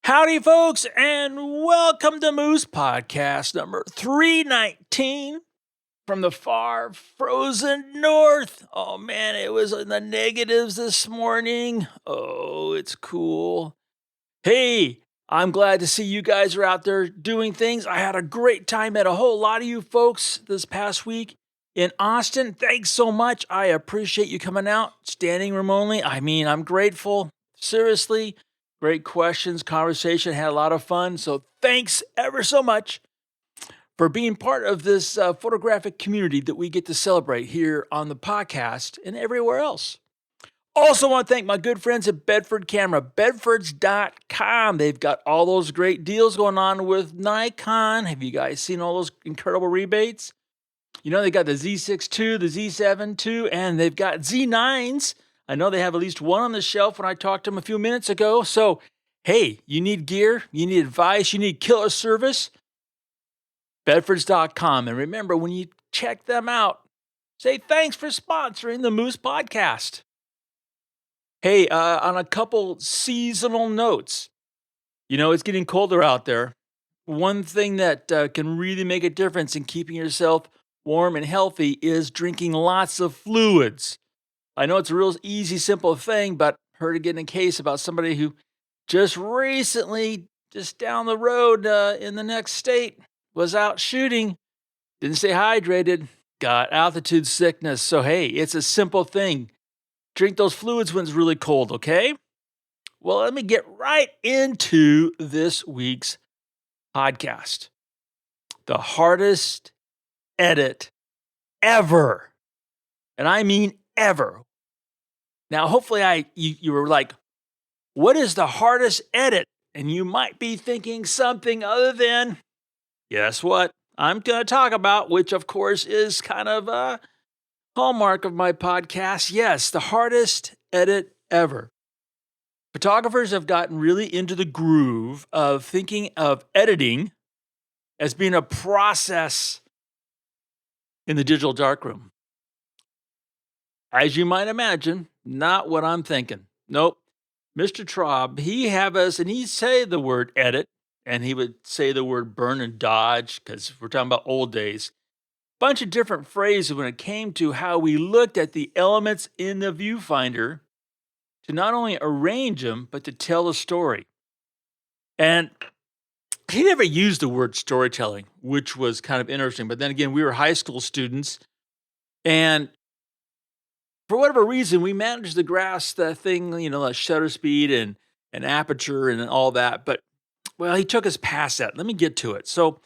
Howdy, folks, and welcome to Moose Podcast number 319 from the far frozen north. Oh man, it was in the negatives this morning. Oh, it's cool. Hey, I'm glad to see you guys are out there doing things. I had a great time. Met a whole lot of you folks this past week in Austin. Thanks so much. I appreciate you coming out, standing room only. I'm grateful. Seriously. Great questions, conversation, had a lot of fun. So thanks ever so much for being part of this photographic community that we get to celebrate here on the podcast and everywhere else. Also want to thank my good friends at Bedford Camera, bedfords.com. They've got all those great deals going on with Nikon. Have you guys seen all those incredible rebates? You know, they got the Z6 II, the Z7 II, and they've got Z9s. I know they have at least one on the shelf when I talked to them a few minutes ago. So, hey, you need gear, you need advice, you need killer service, bedfords.com. And remember, when you check them out, say thanks for sponsoring the Moose Podcast. Hey, on a couple seasonal notes, you know, it's getting colder out there. One thing that can really make a difference in keeping yourself warm and healthy is drinking lots of fluids. I know it's a real easy, simple thing, but heard again in a case about somebody who just recently, just down the road in the next state, was out shooting, didn't stay hydrated, got altitude sickness. So, hey, it's a simple thing. Drink those fluids when it's really cold, okay? Well, let me get right into this week's podcast. The hardest edit ever. And I mean ever. Now, hopefully you were like, what is the hardest edit? And you might be thinking something other than, guess what I'm going to talk about, which of course is kind of a hallmark of my podcast. Yes, the hardest edit ever. Photographers have gotten really into the groove of thinking of editing as being a process in the digital darkroom. As you might imagine, not what I'm thinking. Nope. Mr. Traub, he have us, and he'd say the word edit, and he would say the word burn and dodge, because we're talking about old days. Bunch of different phrases when it came to how we looked at the elements in the viewfinder to not only arrange them, but to tell a story. And he never used the word storytelling, which was kind of interesting. But then again, we were high school students, and for whatever reason, we managed to grasp that thing, you know, like shutter speed and aperture and all that. But, well, he took us past that. Let me get to it. So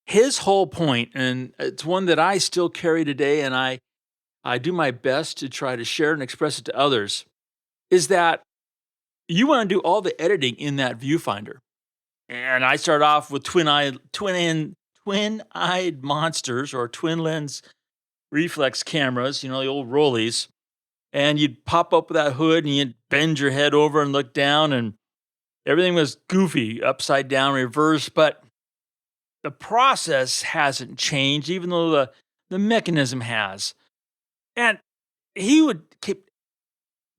his whole point, and it's one that I still carry today, and I do my best to try to share and express it to others, is that you want to do all the editing in that viewfinder. And I start off with twin-eyed monsters or twin lens reflex cameras, you know, the old rollies, and you'd pop up with that hood and you'd bend your head over and look down, and everything was goofy, upside down, reversed, but the process hasn't changed, even though the mechanism has. And he would keep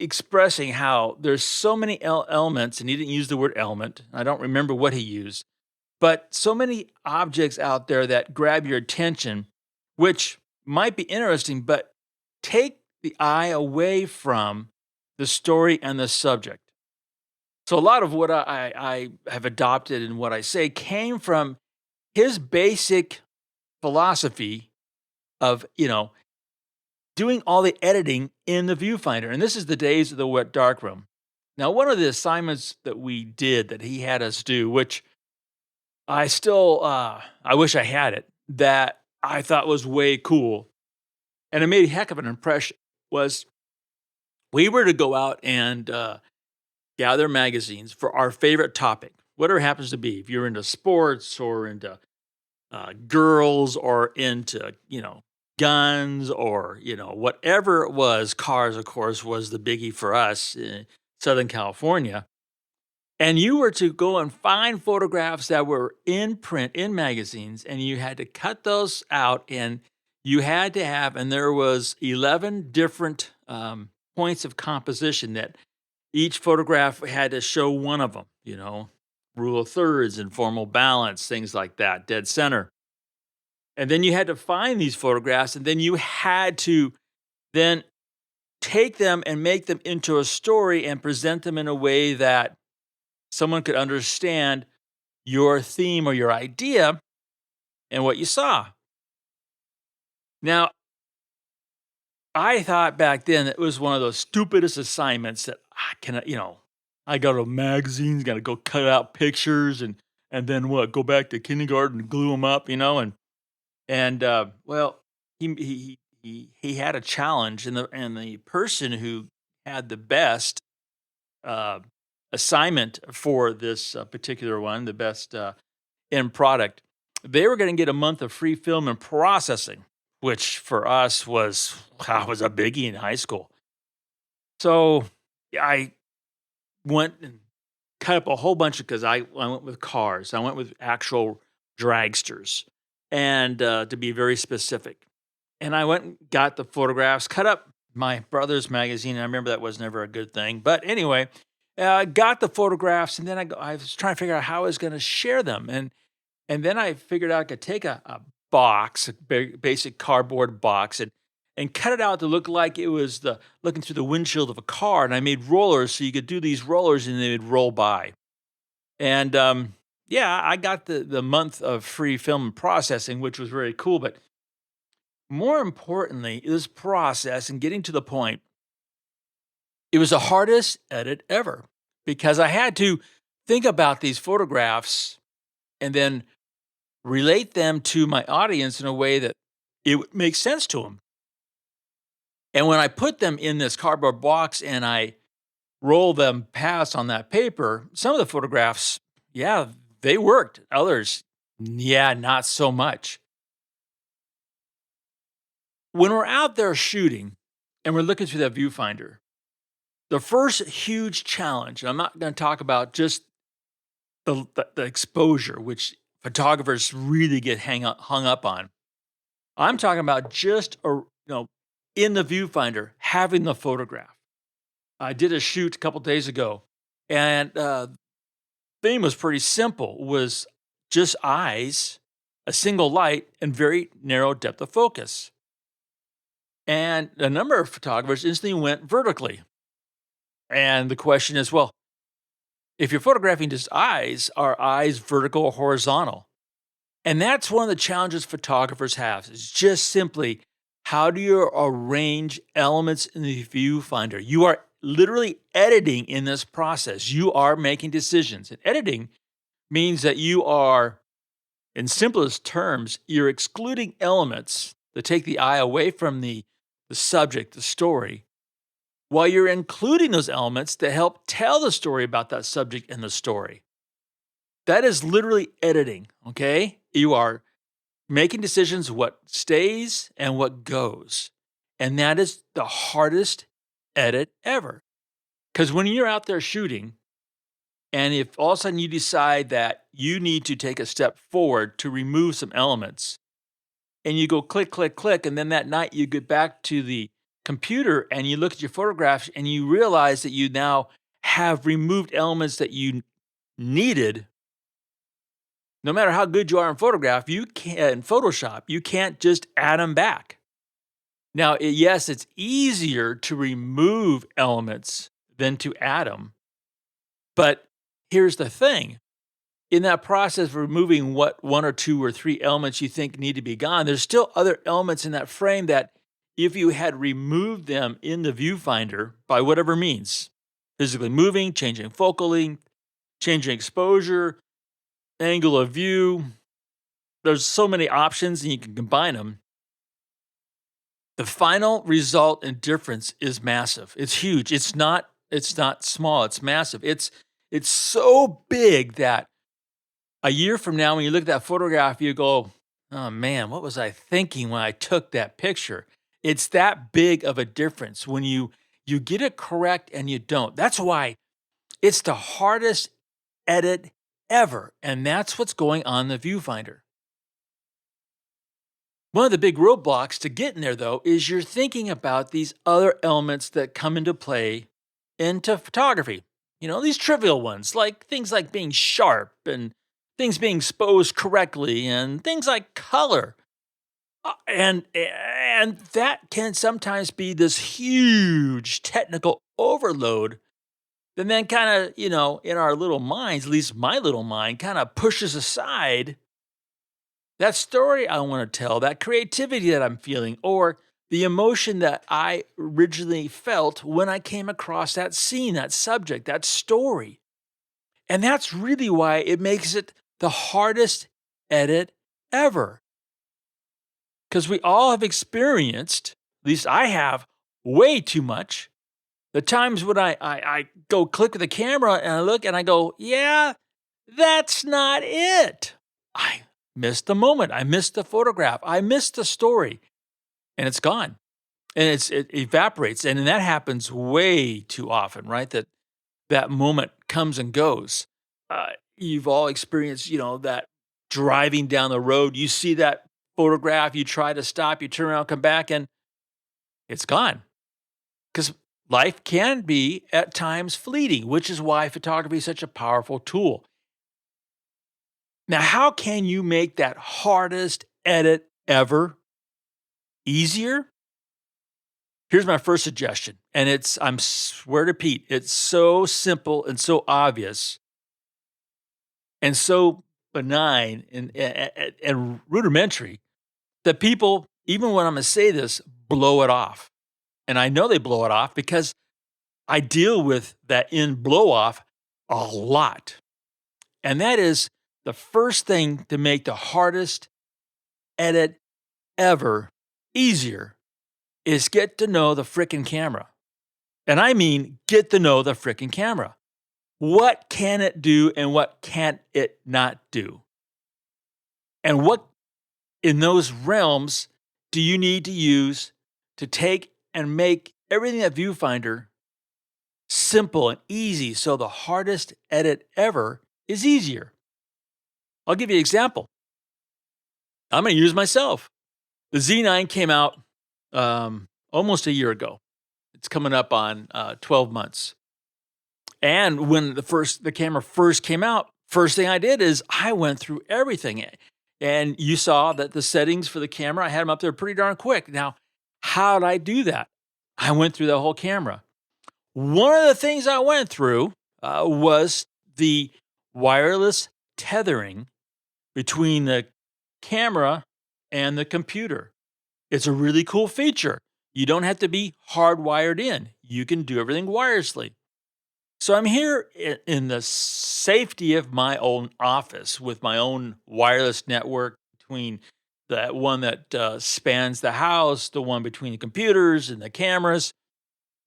expressing how there's so many elements, and he didn't use the word element. I don't remember what he used, but so many objects out there that grab your attention, which might be interesting, but take the eye away from the story and the subject. So a lot of what I have adopted and what I say came from his basic philosophy of, you know, doing all the editing in the viewfinder. And this is the days of the wet darkroom. Now, one of the assignments that we did that he had us do, which I still, I wish I had it, that I thought was way cool, and it made a heck of an impression, was we were to go out and gather magazines for our favorite topic, whatever it happens to be. If you're into sports or into girls or into, you know, guns or, you know, whatever it was, cars, of course, was the biggie for us in Southern California. And you were to go and find photographs that were in print in magazines, and you had to cut those out, and you had to have, and there was 11 different points of composition that Each photograph had to show one of them, rule of thirds, informal balance, things like that, dead center. And then you had to find these photographs, and then you had to then take them and make them into a story and present them in a way that someone could understand your theme or your idea and what you saw. Now, I thought back then it was one of those stupidest assignments that I can, I go to magazines, got to go cut out pictures and then what? Go back to kindergarten and glue them up, well, he had a challenge, and the person who had the best uh, assignment for this particular one, the best end product, they were going to get a month of free film and processing, which for us was a biggie in high school. So I went and cut up a whole bunch because I went with cars. I went with actual dragsters, and to be very specific. And I went and got the photographs, cut up my brother's magazine. And I remember that was never a good thing. But anyway, I got the photographs, and then I was trying to figure out how I was going to share them. And then I figured out I could take a box, a basic cardboard box, and cut it out to look like it was looking through the windshield of a car. And I made rollers so you could do these rollers and they would roll by. And yeah, I got the month of free film processing, which was very cool. But more importantly, this process and getting to the point, it was the hardest edit ever because I had to think about these photographs and then relate them to my audience in a way that it would make sense to them. And when I put them in this cardboard box and I roll them past on that paper, some of the photographs, yeah, they worked. Others, yeah, not so much. When we're out there shooting and we're looking through that viewfinder, the first huge challenge, and I'm not going to talk about just the exposure, which photographers really get hung up on. I'm talking about just in the viewfinder having the photograph. I did a shoot a couple days ago, and theme was pretty simple. It was just eyes, a single light, and very narrow depth of focus. And a number of photographers instantly went vertically. And the question is, well, if you're photographing just eyes, are eyes vertical or horizontal? And that's one of the challenges photographers have, is just simply how do you arrange elements in the viewfinder? You are literally editing in this process. You are making decisions. And editing means that you are, in simplest terms, you're excluding elements that take the eye away from the subject, the story, while you're including those elements to help tell the story about that subject and the story. That is literally editing, okay? You are making decisions what stays and what goes. And that is the hardest edit ever. Because when you're out there shooting, and if all of a sudden you decide that you need to take a step forward to remove some elements, and you go click, click, click, and then that night you get back to the computer and you look at your photographs and you realize that you now have removed elements that you needed. No matter how good you are in Photoshop, you can't just add them back. Now, yes, it's easier to remove elements than to add them. But here's the thing. In that process of removing what one or two or three elements you think need to be gone, there's still other elements in that frame that if you had removed them in the viewfinder by whatever means, physically moving, changing focal length, changing exposure, angle of view, there's so many options and you can combine them. The final result and difference is massive. It's huge. It's not small. It's massive. It's so big that a year from now, when you look at that photograph, you go, oh man, what was I thinking when I took that picture? It's that big of a difference when you get it correct and you don't. That's why it's the hardest edit ever. And that's what's going on in the viewfinder. One of the big roadblocks to getting there, though, is you're thinking about these other elements that come into play into photography. These trivial ones, like things like being sharp and things being exposed correctly and things like color. And that can sometimes be this huge technical overload that then kind of, in our little minds, at least my little mind, kind of pushes aside that story I want to tell, that creativity that I'm feeling, or the emotion that I originally felt when I came across that scene, that subject, that story. And that's really why it makes it the hardest edit ever. Because we all have experienced, at least I have, way too much. The times when I go click with the camera and I look and I go, yeah, that's not it. I missed the moment. I missed the photograph. I missed the story. And it's gone. And it evaporates. And that happens way too often, right? That moment comes and goes. You've all experienced, that driving down the road, you see that photograph, you try to stop, you turn around, come back, and it's gone. Because life can be at times fleeting, which is why photography is such a powerful tool. Now, how can you make that hardest edit ever easier? Here's my first suggestion, and I'm swear to Pete, it's so simple and so obvious and so benign and rudimentary that people, even when I'm going to say this, blow it off. And I know they blow it off because I deal with that in blow off a lot. And that is the first thing to make the hardest edit ever easier is get to know the frickin' camera. And I mean, get to know the frickin' camera. What can it do and what can't it not do? And what in those realms do you need to use to take and make everything at Viewfinder simple and easy so the hardest edit ever is easier? I'll give you an example. I'm going to use myself. The Z9 came out almost a year ago. It's coming up on 12 months. And when the camera first came out, first thing I did is I went through everything. And you saw that the settings for the camera, I had them up there pretty darn quick. Now, how did I do that? I went through the whole camera. One of the things I went through was the wireless tethering between the camera and the computer. It's a really cool feature. You don't have to be hardwired in. You can do everything wirelessly. So I'm here in the safety of my own office with my own wireless network between the one that spans the house, the one between the computers and the cameras,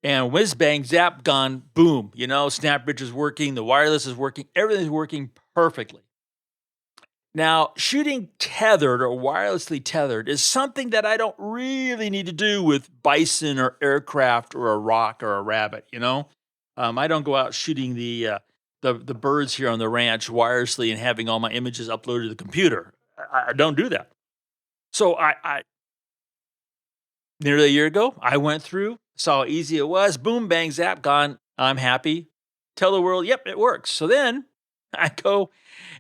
and whiz bang zap gone boom. SnapBridge is working, the wireless is working, everything's working perfectly. Now, shooting tethered or wirelessly tethered is something that I don't really need to do with bison or aircraft or a rock or a rabbit. I don't go out shooting the birds here on the ranch wirelessly and having all my images uploaded to the computer. I don't do that. So I nearly a year ago, I went through, saw how easy it was. Boom, bang, zap, gone. I'm happy. Tell the world, yep, it works. So then I go,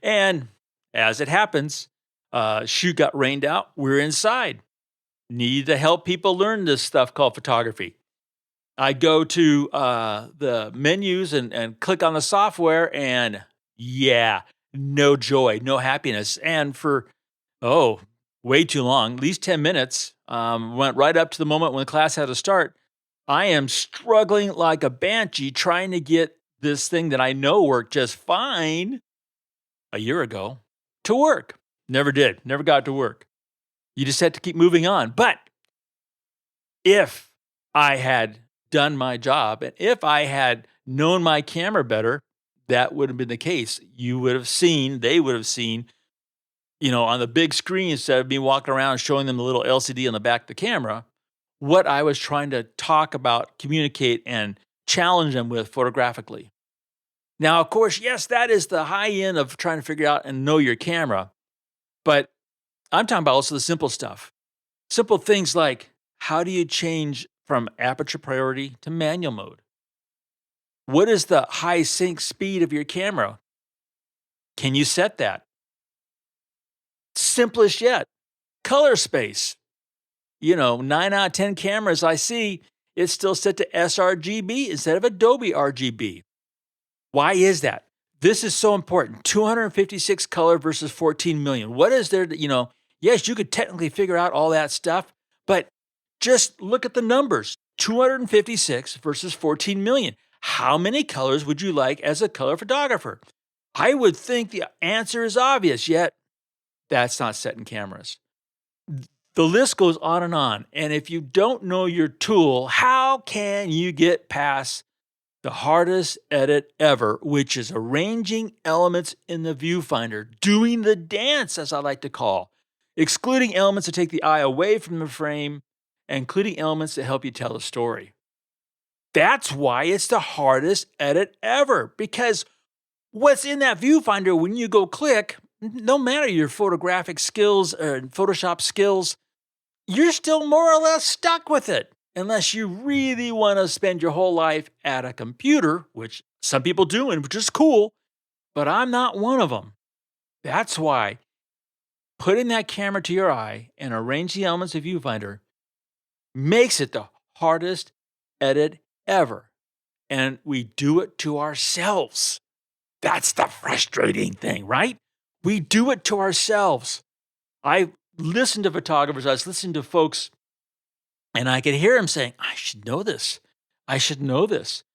and as it happens, shoot got rained out. We're inside. Need to help people learn this stuff called photography. I go to the menus and click on the software, and yeah, no joy, no happiness. And for, way too long, at least 10 minutes, went right up to the moment when the class had to start. I am struggling like a banshee trying to get this thing that I know worked just fine a year ago to work. Never did, never got to work. You just had to keep moving on. But if I had done my job, and if I had known my camera better, that would have been the case. They would have seen, on the big screen, instead of me walking around showing them the little LCD on the back of the camera, what I was trying to talk about, communicate, and challenge them with photographically. Now, of course, yes, that is the high end of trying to figure out and know your camera, but I'm talking about also the simple stuff. Simple things like, how do you change from aperture priority to manual mode? What is the high sync speed of your camera? Can you set that? Simplest yet, color space. 9 out of 10 cameras I see, it's still set to sRGB instead of Adobe RGB. Why is that? This is so important. 256 color versus 14 million. What is there that, yes, you could technically figure out all that stuff, but just look at the numbers. 256 versus 14 million. How many colors would you like as a color photographer? I would think the answer is obvious, yet that's not set in cameras. The list goes on. And if you don't know your tool, how can you get past the hardest edit ever, which is arranging elements in the viewfinder, doing the dance, as I like to call, excluding elements to take the eye away from the frame, and including elements that help you tell the story. That's why it's the hardest edit ever, because what's in that viewfinder when you go click, no matter your photographic skills or Photoshop skills, you're still more or less stuck with it unless you really want to spend your whole life at a computer, which some people do, and which is cool, but I'm not one of them. That's why putting that camera to your eye and arrange the elements of viewfinder makes it the hardest edit ever. And we do it to ourselves. That's the frustrating thing, right? We do it to ourselves. I listened to photographers, I was listening to folks, and I could hear them saying, I should know this. I should know this.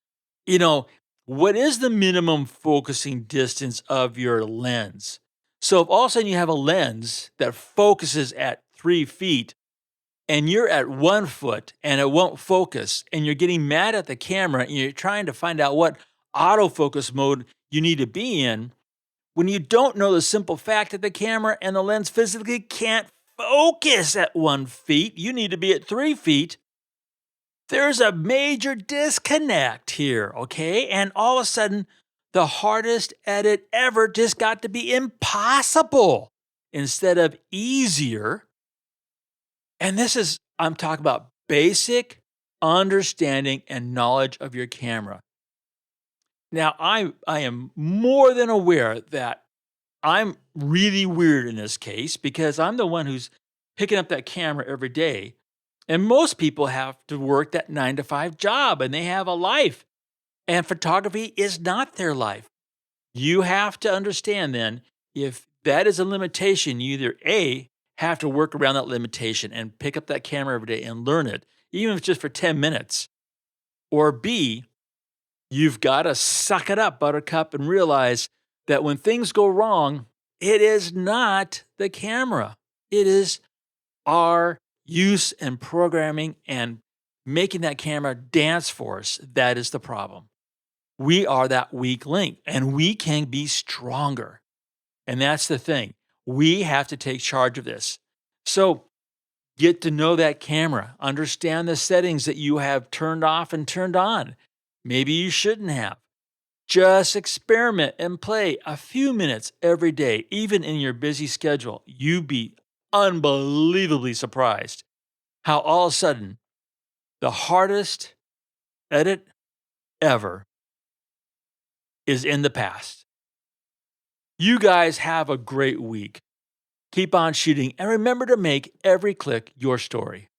What is the minimum focusing distance of your lens? So if all of a sudden you have a lens that focuses at 3 feet and you're at 1 foot and it won't focus and you're getting mad at the camera and you're trying to find out what autofocus mode you need to be in, when you don't know the simple fact that the camera and the lens physically can't focus at 1 feet, you need to be at 3 feet, there's a major disconnect here, okay? And all of a sudden, the hardest edit ever just got to be impossible instead of easier. And I'm talking about basic understanding and knowledge of your camera. Now, I am more than aware that I'm really weird in this case because I'm the one who's picking up that camera every day. And most people have to work that 9-to-5 job and they have a life. And photography is not their life. You have to understand then, if that is a limitation, you either A, have to work around that limitation and pick up that camera every day and learn it, even if it's just for 10 minutes. Or B, you've got to suck it up, buttercup, and realize that when things go wrong, it is not the camera. It is our use and programming and making that camera dance for us. That is the problem. We are that weak link and we can be stronger. And that's the thing. We have to take charge of this. So get to know that camera, understand the settings that you have turned off and turned on. Maybe you shouldn't have. Just experiment and play a few minutes every day, even in your busy schedule. You'd be unbelievably surprised how all of a sudden the hardest edit ever is in the past. You guys have a great week. Keep on shooting and remember to make every click your story.